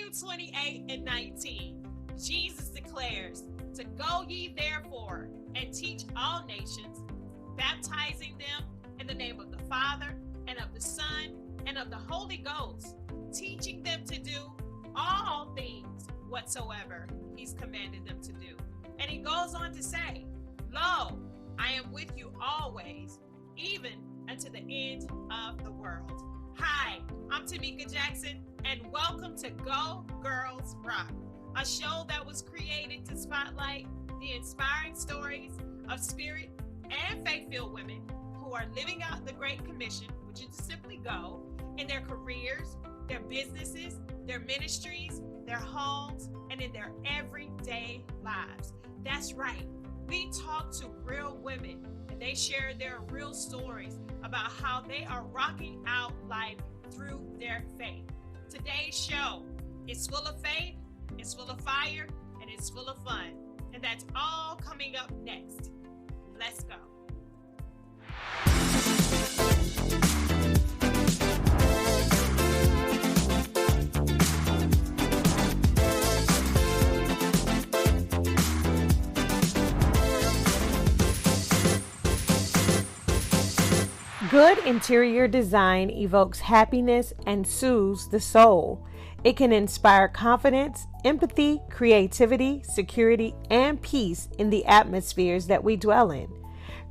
Matthew 28:19, Jesus declares, to go ye therefore and teach all nations, baptizing them in the name of the Father and of the Son and of the Holy Ghost, teaching them to do all things whatsoever he's commanded them to do. And he goes on to say, lo, I am with you always, even unto the end of the world. Hi, I'm Tomika Jackson, and welcome to Go Girls Rock, a show that was created to spotlight the inspiring stories of spirit and faith-filled women who are living out the Great Commission, which is to simply go, in their careers, their businesses, their ministries, their homes, and in their everyday lives. That's right. We talk to real women, and they share their real stories about how they are rocking out life through their faith. Today's show is full of faith, it's full of fire, and it's full of fun. And that's all coming up next. Let's go. Good interior design evokes happiness and soothes the soul. It can inspire confidence, empathy, creativity, security, and peace in the atmospheres that we dwell in.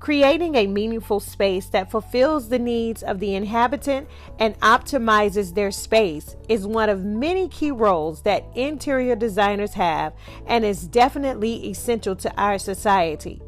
Creating a meaningful space that fulfills the needs of the inhabitant and optimizes their space is one of many key roles that interior designers have and is definitely essential to our society.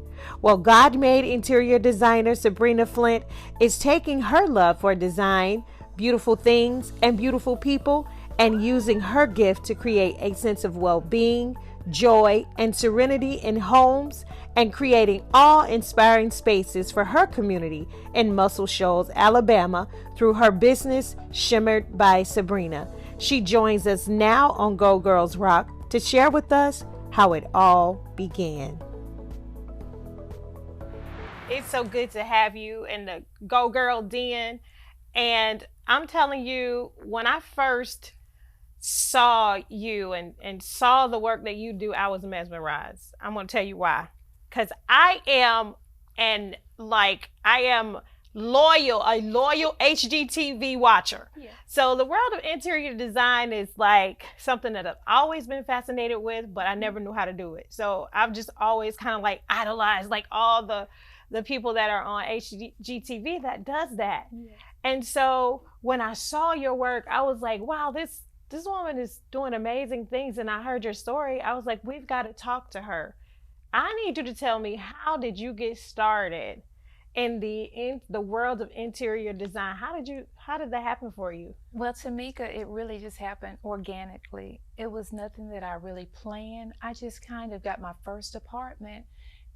Well, God-made interior designer Sabrina Flint is taking her love for design, beautiful things, and beautiful people and using her gift to create a sense of well-being, joy, and serenity in homes and creating awe-inspiring spaces for her community in Muscle Shoals, Alabama through her business, Shimmered by Sabrina. She joins us now on Go Girls Rock to share with us how it all began. It's so good to have you in the Go Girl Den. And I'm telling you, when I first saw you and saw the work that you do, I was mesmerized. I'm going to tell you why. Because I am a loyal HGTV watcher. Yeah. So the world of interior design is like something that I've always been fascinated with, but I never knew how to do it. So I've just always kind of like idolized like all the people that are on HGTV that does that. Yeah. And so when I saw your work, I was like, wow, this woman is doing amazing things. And I heard your story. I was like, we've got to talk to her. I need you to tell me, how did you get started in the world of interior design? How did that happen for you? Well, Tomika, it really just happened organically. It was nothing that I really planned. I just kind of got my first apartment,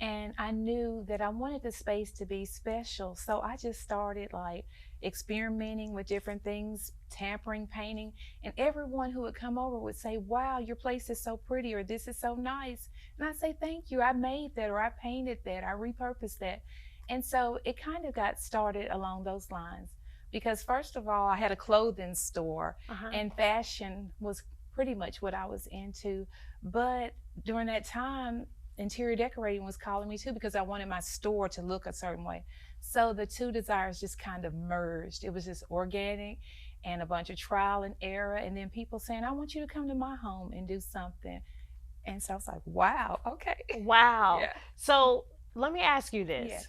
and I knew that I wanted the space to be special. So I just started like experimenting with different things, tampering, painting, and everyone who would come over would say, wow, your place is so pretty, or this is so nice. And I'd say, thank you, I made that, or I painted that, I repurposed that. And so it kind of got started along those lines. Because first of all, I had a clothing store, and fashion was pretty much what I was into. But during that time, interior decorating was calling me too, because I wanted my store to look a certain way. So the two desires just kind of merged. It was just organic and a bunch of trial and error, and then people saying, I want you to come to my home and do something. And so I was like, wow, okay. Wow. Yeah. So let me ask you this. Yes.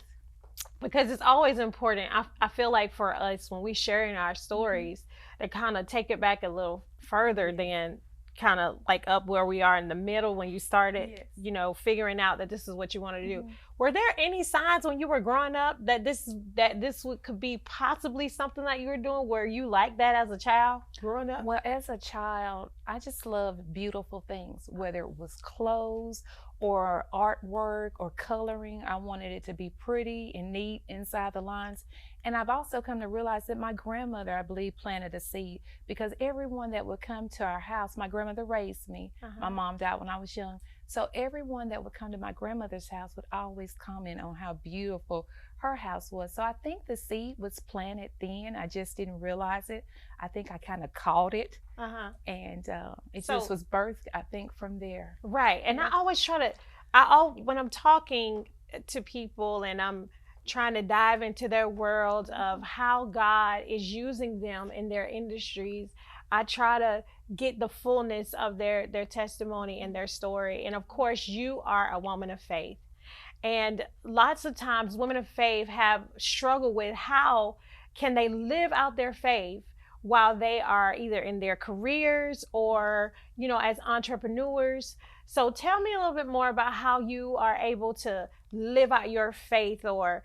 Because it's always important. I feel like for us, when we sharing our stories, to kind of take it back a little further than kind of like up where we are in the middle when you started, you know, figuring out that this is what you want to do. Were there any signs when you were growing up that this could be possibly something that you were doing where you liked that as a child growing up? Well, as a child, I just loved beautiful things, whether it was clothes or artwork or coloring. I wanted it to be pretty and neat inside the lines. And I've also come to realize that my grandmother, I believe, planted a seed, because everyone that would come to our house, my grandmother raised me. My mom died when I was young. So everyone that would come to my grandmother's house would always comment on how beautiful her house was. So I think the seed was planted then. I just didn't realize it. I think I kind of caught it. And it just was birthed, I think, from there. Right. And I always try to, when I'm talking to people and I'm trying to dive into their world of how God is using them in their industries, I try to get the fullness of their testimony and their story. And of course, you are a woman of faith. And lots of times women of faith have struggled with how can they live out their faith while they are either in their careers or, you know, as entrepreneurs. So tell me a little bit more about how you are able to live out your faith or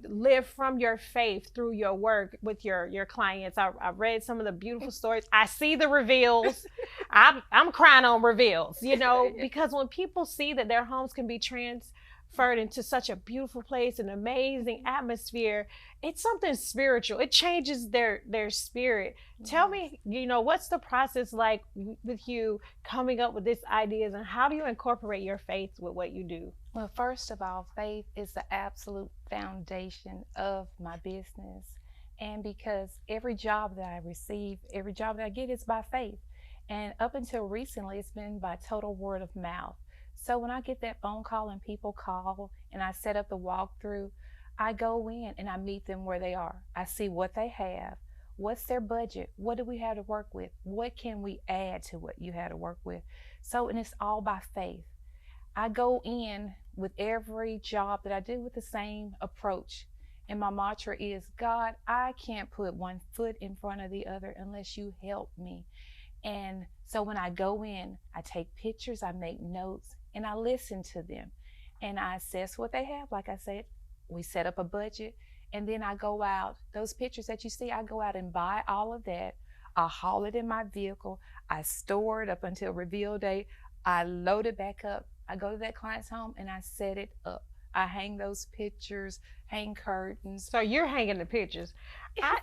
live from your faith through your work with your clients. I've read some of the beautiful stories. I see the reveals. I'm crying on reveals, you know, because when people see that their homes can be transferred into such a beautiful place, an amazing atmosphere, it's something spiritual. It changes their spirit. Tell me, you know, what's the process like with you coming up with these ideas, and how do you incorporate your faith with what you do? Well, first of all, faith is the absolute foundation of my business. And because every job that I receive, every job that I get is by faith. And up until recently, it's been by total word of mouth. So when I get that phone call and people call and I set up the walkthrough, I go in and I meet them where they are. I see what they have. What's their budget? What do we have to work with? What can we add to what you had to work with? So, and it's all by faith. I go in with every job that I do with the same approach. And my mantra is, God, I can't put one foot in front of the other unless you help me. And so when I go in, I take pictures, I make notes, and I listen to them. And I assess what they have. Like I said, we set up a budget. And then I go out, those pictures that you see, I go out and buy all of that. I haul it in my vehicle. I store it up until reveal day. I load it back up. I go to that client's home and I set it up. I hang those pictures, hang curtains. So you're hanging the pictures.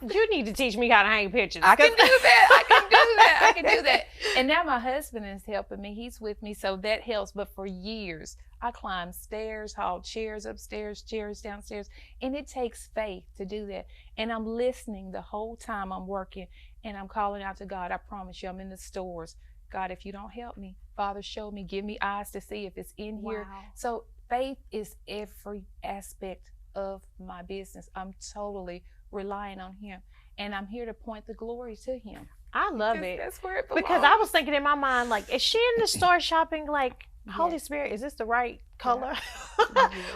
You need to teach me how to hang pictures. I can do that. I can do that. I can do that. And now my husband is helping me. He's with me, so that helps. But for years, I climbed stairs, hauled chairs upstairs, chairs downstairs. And it takes faith to do that. And I'm listening the whole time I'm working. And I'm calling out to God. I promise you, I'm in the stores. God, if you don't help me, Father, show me. Give me eyes to see if it's in here. So faith is every aspect of my business. I'm totally relying on him. And I'm here to point the glory to him. I love it. That's where it belongs. Because I was thinking in my mind, like, is she in the store shopping like, Holy Spirit, is this the right color?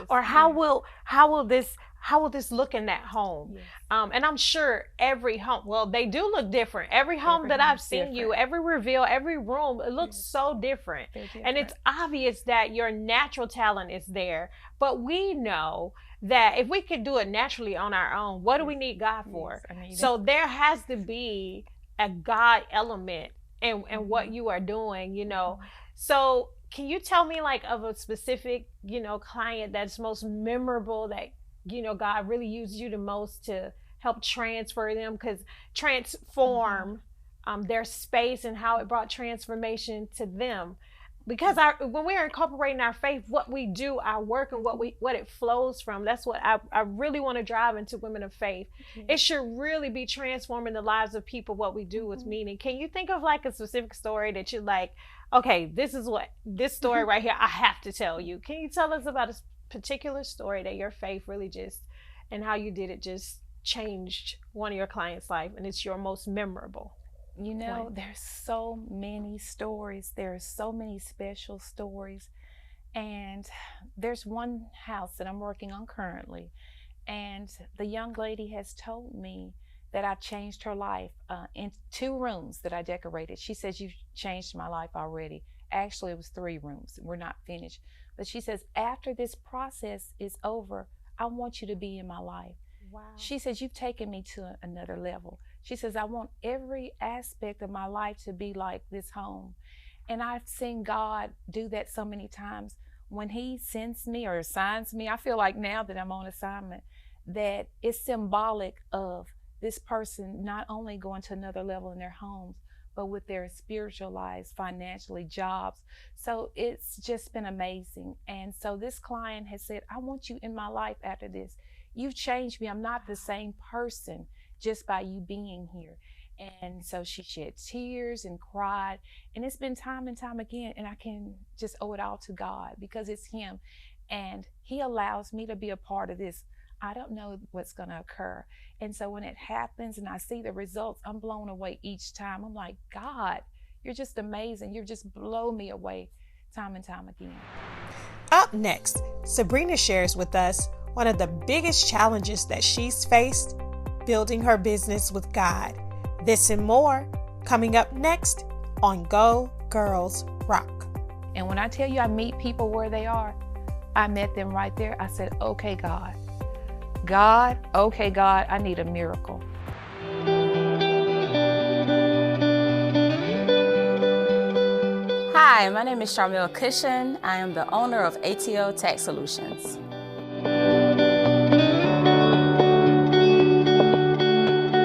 Or how will this look in that home? And I'm sure every home, well, they do look different. Every home that I've seen you, every reveal, every room, it looks so different. And it's obvious that your natural talent is there. But we know that if we could do it naturally on our own, what do we need God for? So there has to be a God element in what you are doing, you know. So can you tell me like of a specific, you know, client that's most memorable that, you know, God really used you the most to help transfer them, transform their space and how it brought transformation to them? Because when we're incorporating our faith, what we do, our work, and what it flows from, that's what I really want to drive into women of faith. It should really be transforming the lives of people, what we do with meaning. Can you think of like a specific story that you're like, okay, this story right here, I have to tell you. Can you tell us about a particular story that your faith really just, and how you did it just changed one of your clients' life, and it's your most memorable? You know, there's so many stories. There are so many special stories. And there's one house that I'm working on currently. And the young lady has told me that I've changed her life in 2 rooms that I decorated. She says, you've changed my life already. Actually, it was 3 rooms. We're not finished. But she says, after this process is over, I want you to be in my life. Wow. She says, you've taken me to another level. She says, I want every aspect of my life to be like this home. And I've seen God do that so many times. When he sends me or assigns me, I feel like now that I'm on assignment, that is symbolic of this person not only going to another level in their homes, but with their spiritual lives, financially, jobs. So it's just been amazing. And so this client has said, I want you in my life after this. You've changed me. I'm not the same person just by you being here. And so she shed tears and cried. And it's been time and time again. And I can just owe it all to God because it's Him. And He allows me to be a part of this. I don't know what's going to occur. And so when it happens and I see the results, I'm blown away each time. I'm like, God, you're just amazing. You just blow me away time and time again. Up next, Sabrina shares with us one of the biggest challenges that she's faced, building her business with God. This and more coming up next on Go Girls Rock. And when I tell you I meet people where they are, I met them right there. I said, okay, God. Okay, God, I need a miracle. Hi, my name is Charmel Cushion. I am the owner of ATL Tax Solutions.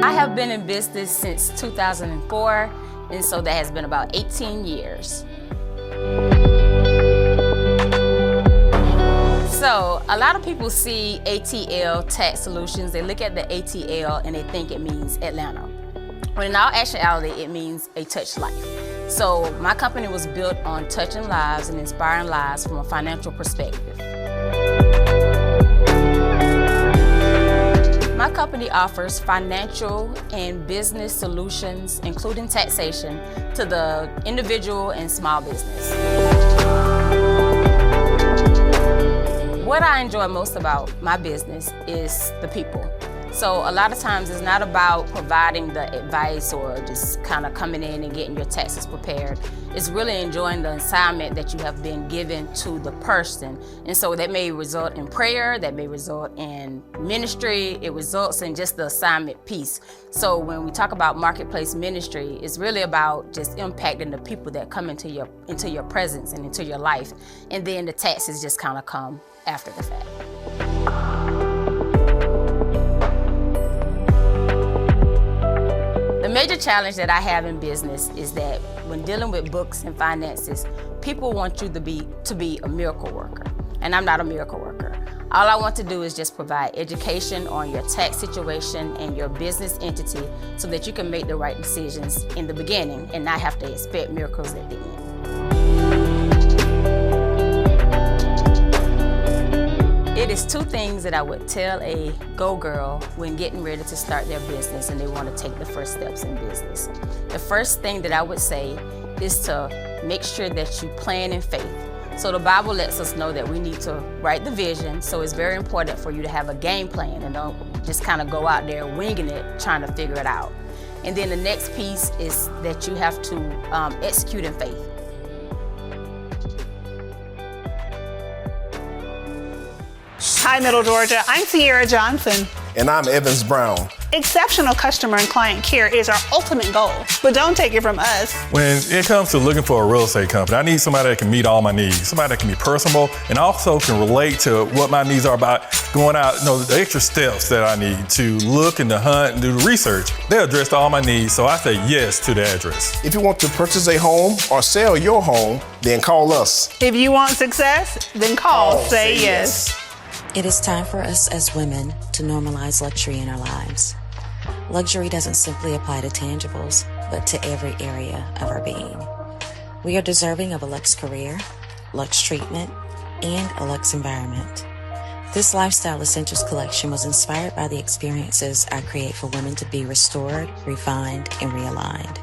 I have been in business since 2004, and so that has been about 18 years. So a lot of people see ATL Tax Solutions, they look at the ATL and they think it means Atlanta. When in all actuality, it means a touch life. So my company was built on touching lives and inspiring lives from a financial perspective. My company offers financial and business solutions, including taxation, to the individual and small business. What I enjoy most about my business is the people. So a lot of times it's not about providing the advice or just kind of coming in and getting your taxes prepared. It's really enjoying the assignment that you have been given to the person. And so that may result in prayer, that may result in ministry, it results in just the assignment piece. So when we talk about marketplace ministry, it's really about just impacting the people that come into your presence and into your life. And then the taxes just kind of come after the fact. The major challenge that I have in business is that when dealing with books and finances, people want you to be a miracle worker, and I'm not a miracle worker. All I want to do is just provide education on your tax situation and your business entity so that you can make the right decisions in the beginning and not have to expect miracles at the end. It is two things that I would tell a go girl when getting ready to start their business and they want to take the first steps in business. The first thing that I would say is to make sure that you plan in faith. So the Bible lets us know that we need to write the vision, so it's very important for you to have a game plan and don't just kind of go out there winging it, trying to figure it out. And then the next piece is that you have to execute in faith. Hi, Middle Georgia. I'm Sierra Johnson. And I'm Evans Brown. Exceptional customer and client care is our ultimate goal, but don't take it from us. When it comes to looking for a real estate company, I need somebody that can meet all my needs, somebody that can be personable and also can relate to what my needs are about going out, the extra steps that I need to look and to hunt and do the research. They address all my needs, so I say yes to the address. If you want to purchase a home or sell your home, then call us. If you want success, then call Say Yes. It is time for us as women to normalize luxury in our lives. Luxury doesn't simply apply to tangibles, but to every area of our being. We are deserving of a luxe career, luxe treatment, and a luxe environment. This Lifestyle Essentials collection was inspired by the experiences I create for women to be restored, refined, and realigned.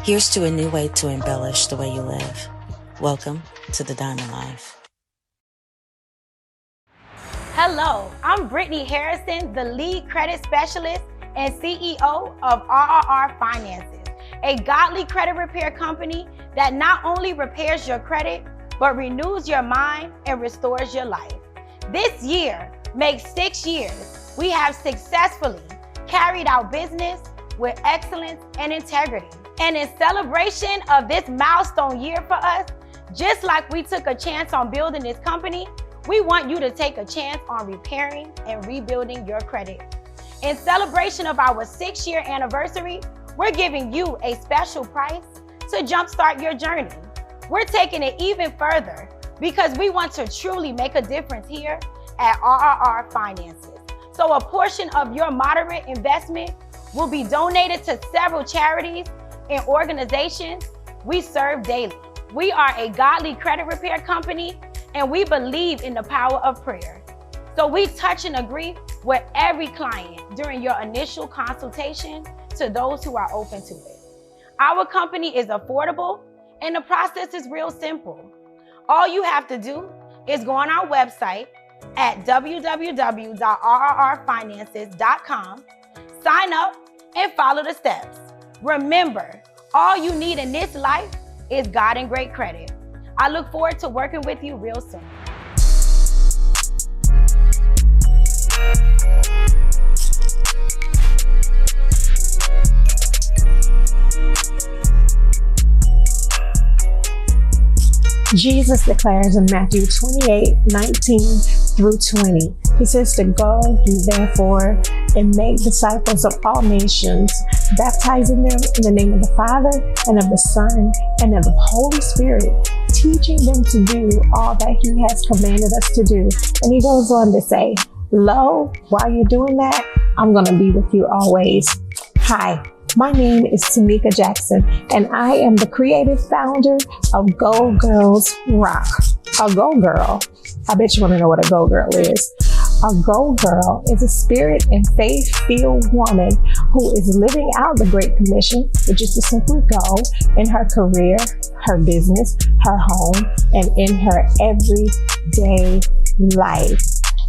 Here's to a new way to embellish the way you live. Welcome to the Diamond Life. Hello, I'm Brittany Harrison, the lead credit specialist and CEO of RRR Finances, a godly credit repair company that not only repairs your credit, but renews your mind and restores your life. This year makes 6 years we have successfully carried out business with excellence and integrity. And in celebration of this milestone year for us, just like we took a chance on building this company, we want you to take a chance on repairing and rebuilding your credit. In celebration of our 6-year anniversary, we're giving you a special price to jumpstart your journey. We're taking it even further because we want to truly make a difference here at RRR Finances. So a portion of your moderate investment will be donated to several charities and organizations we serve daily. We are a godly credit repair company, and we believe in the power of prayer. So we touch and agree with every client during your initial consultation to those who are open to it. Our company is affordable, and the process is real simple. All you have to do is go on our website at www.rrrfinances.com, sign up, and follow the steps. Remember, all you need in this life is God and great credit. I look forward to working with you real soon. Jesus declares in Matthew 28:19-20, he says to go ye therefore and make disciples of all nations, baptizing them in the name of the Father and of the Son and of the Holy Spirit, teaching them to do all that he has commanded us to do. And he goes on to say, lo, while you're doing that, I'm going to be with you always. Hi. My name is Tomika Jackson, and I am the creative founder of Go Girls Rock. A Go Girl, I bet you want to know what a Go Girl is. A Go Girl is a spirit and faith-filled woman who is living out the Great Commission, which is to simply go in her career, her business, her home, and in her everyday life.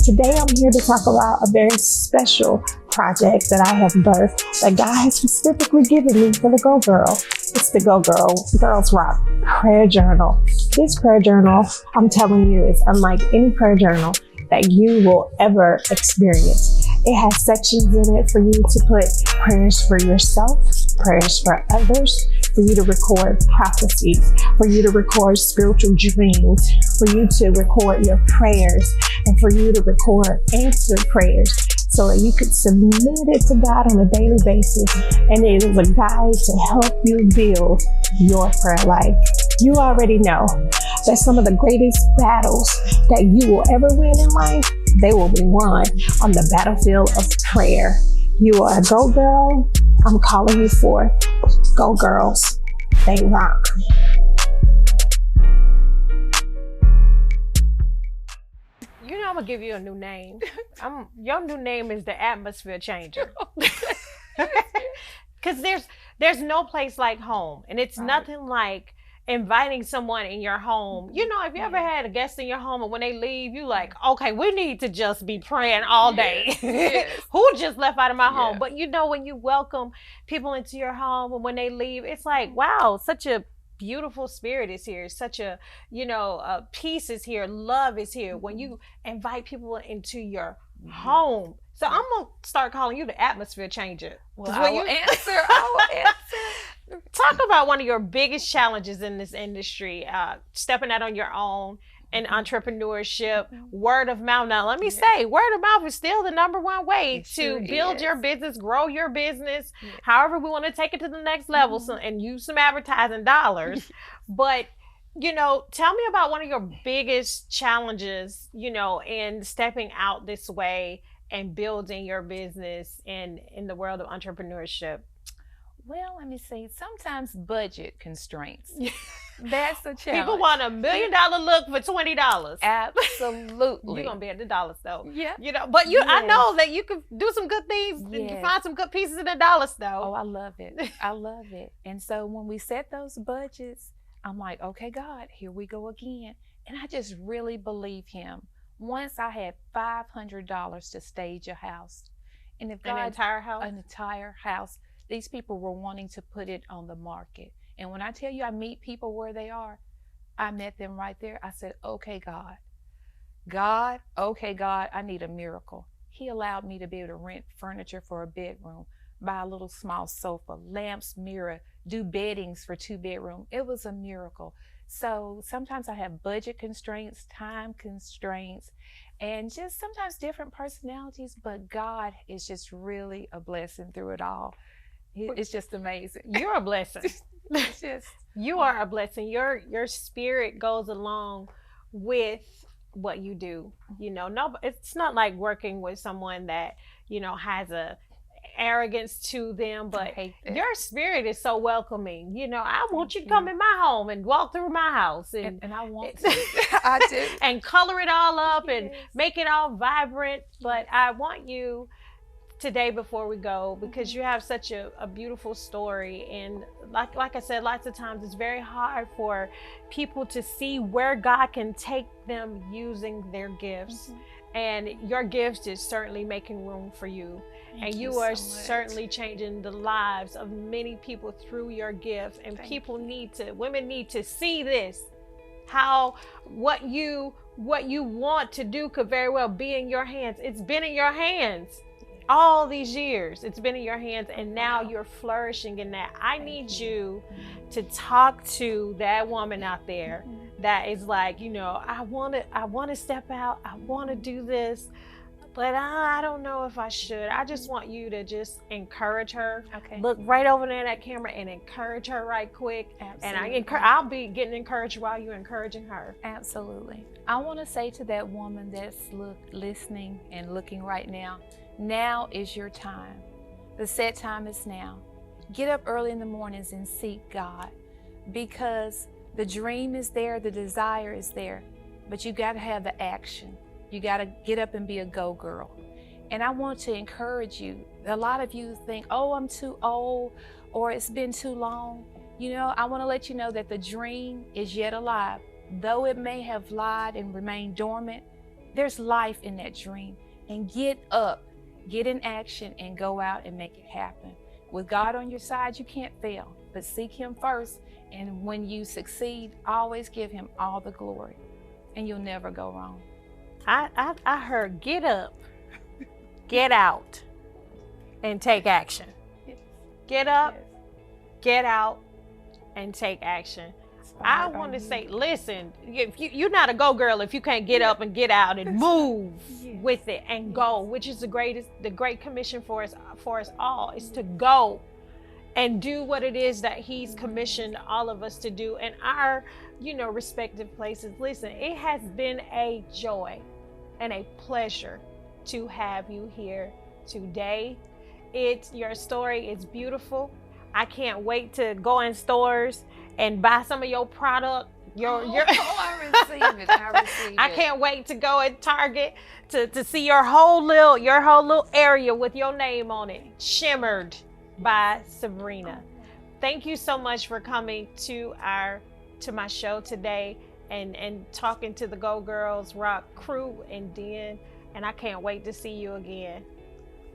Today, I'm here to talk about a very special project that I have birthed that God has specifically given me for the Go Girl. It's the Go Girls Rock Prayer Journal. This prayer journal, I'm telling you, is unlike any prayer journal that you will ever experience. It has sections in it for you to put prayers for yourself, prayers for others, for you to record prophecies, for you to record spiritual dreams, for you to record your prayers, and for you to record answered prayers so that you could submit it to God on a daily basis. And it is a guide to help you build your prayer life. You already know that some of the greatest battles that you will ever win in life, they will be won on the battlefield of prayer. You are a Go Girl. I'm calling you forth. Go Girls. They rock. You know I'm gonna give you a new name. Your new name is the atmosphere changer. Because there's no place like home, and it's nothing like inviting someone in your home. You know, if you ever had a guest in your home and when they leave, you like, okay, we need to just be praying all day. Yes. Who just left out of my home? But you know, when you welcome people into your home and when they leave, it's like, wow, such a beautiful spirit is here. Such a, peace is here. Love is here. When you invite people into your home. So I'm going to start calling you the atmosphere changer. Well, I will answer. Talk about one of your biggest challenges in this industry, stepping out on your own and entrepreneurship, word of mouth. Now, let me say, word of mouth is still the number one way to build your business, grow your business, however we want to take it to the next level and use some advertising dollars. But, tell me about one of your biggest challenges, in stepping out this way and building your business in the world of entrepreneurship. Well, let me see. Sometimes budget constraints. That's a challenge. People want $1 million look for $20. Absolutely. You're gonna be at the dollars though. Yeah. But I know that you can do some good things and you find some good pieces in the dollars though. Oh, I love it. I love it. And so when we set those budgets, I'm like, okay, God, here we go again. And I just really believe him. Once I had $500 to stage a house. And if God, an entire house. These people were wanting to put it on the market. And when I tell you I meet people where they are, I met them right there. I said, okay, God, okay, God, I need a miracle. He allowed me to be able to rent furniture for a bedroom, buy a little small sofa, lamps, mirror, do beddings for 2-bedroom. It was a miracle. So sometimes I have budget constraints, time constraints, and just sometimes different personalities, but God is just really a blessing through it all. It's just amazing. You're a blessing. It's just, you are a blessing. Your spirit goes along with what you do. You know, no, it's not like working with someone that, you know, has a arrogance to them, but your spirit is so welcoming. You know, I want you to come in my home and walk through my house, and I want to. I do. And color it all up and make it all vibrant. But I want you today, before we go, because you have such a beautiful story, and like I said, lots of times it's very hard for people to see where God can take them using their gifts. And your gifts is certainly making room for you. And you are certainly changing the lives of many people through your gifts. And women need to see this, how what you want to do could very well be in your hands. It's been in your hands all these years. It's been in your hands, and now you're flourishing in that. I need you to talk to that woman out there that is like, you know, I want to step out. I want to do this, but I don't know if I should. I just want you to just encourage her. Okay. Look right over there at that camera and encourage her right quick. Absolutely. And I'll be getting encouraged while you're encouraging her. Absolutely. I want to say to that woman that's listening and looking right now, now is your time. The set time is now. Get up early in the mornings and seek God, because the dream is there, the desire is there, but you got to have the action. You got to get up and be a go girl. And I want to encourage you. A lot of you think, oh, I'm too old, or it's been too long. You know, I want to let you know that the dream is yet alive. Though it may have lied and remained dormant, there's life in that dream. And get up, get in action, and go out and make it happen. With God on your side, you can't fail, but seek Him first. And when you succeed, always give Him all the glory, and you'll never go wrong. I heard get up, get out, and take action. Get up, get out, and take action. I want to say, listen, if you're not a go girl if you can't get up and get out and move with it and go, which is the great commission for us all, is to go and do what it is that He's commissioned all of us to do in our, you know, respective places. Listen, it has been a joy and a pleasure to have you here today. Your story is beautiful. I can't wait to go in stores and buy some of your product. I receive it. I can't wait to go at Target to see your whole little area with your name on it, shimmered by Sabrina. Thank you so much for coming to my show today and talking to the Go Girls Rock crew and Den, and I can't wait to see you again.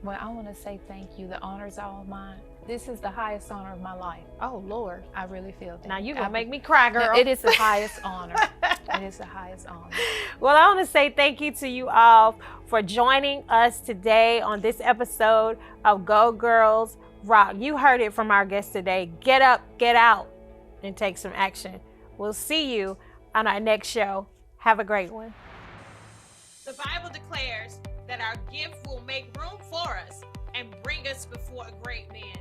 Well, I want to say thank you. The honor's all mine. This is the highest honor of my life. Oh, Lord. I really feel that. Now you're going to make me cry, girl. No, it is the highest honor. It is the highest honor. Well, I want to say thank you to you all for joining us today on this episode of Go Girls Rock. You heard it from our guest today. Get up, get out, and take some action. We'll see you on our next show. Have a great one. The Bible declares that our gift will make room for us and bring us before a great man.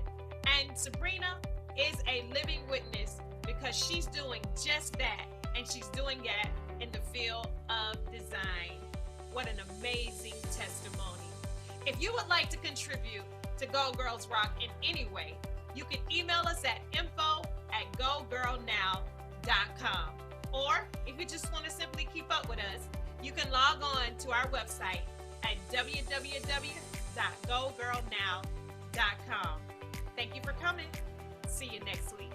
And Sabrina is a living witness, because she's doing just that, and she's doing that in the field of design. What an amazing testimony. If you would like to contribute to Go Girls Rock in any way, you can email us at info@gogirlnow.com. Or if you just want to simply keep up with us, you can log on to our website at www.gogirlnow.com. Thank you for coming. See you next week.